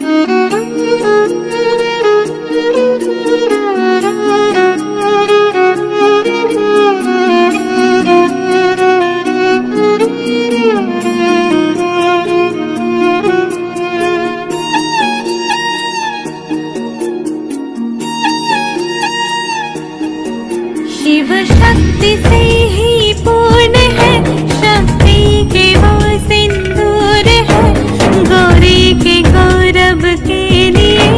शिव शक्ति से ही पूर्ण है, शक्ति के वो सिंदूर है, गौरी के गौरव के लिए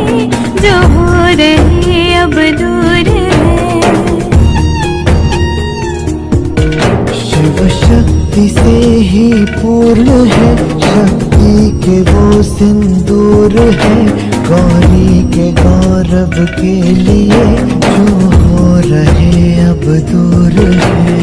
जो हो रहे अब दूर है। शिव शक्ति से ही पूर्ण है, शक्ति के वो सिंदूर है, गौरी के गौरव के लिए जो हो रहे अब दूर है।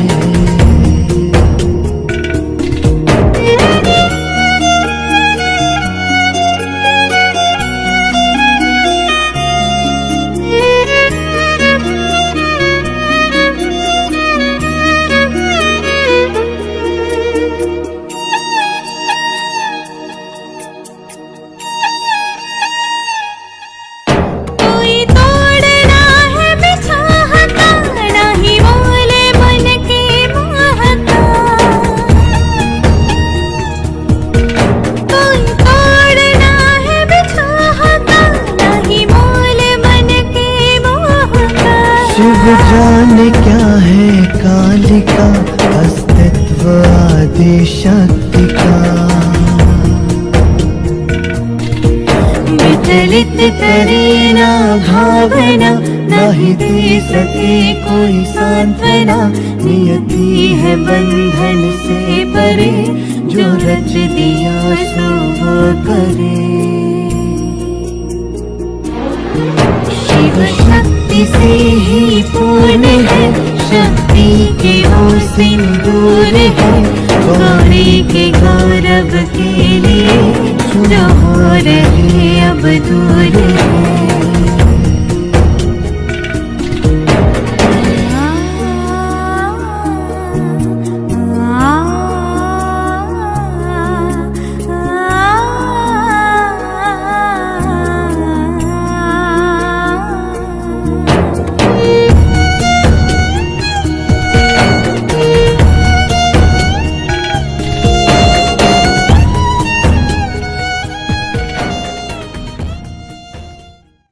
शिव जाने क्या है कालिका, अस्तित्व आदि शक्ति का। विचलित करे ना भावना, नहीं दे सके कोई सांत्वना, नियति है बंधन से परे, जो रच दिया सो वो करे। शिव शक्ति से ही पूर्ण है, शक्ति के वो सिंदूर है, गौरी के गौरव के लिए जो हो रहे अब दूर है।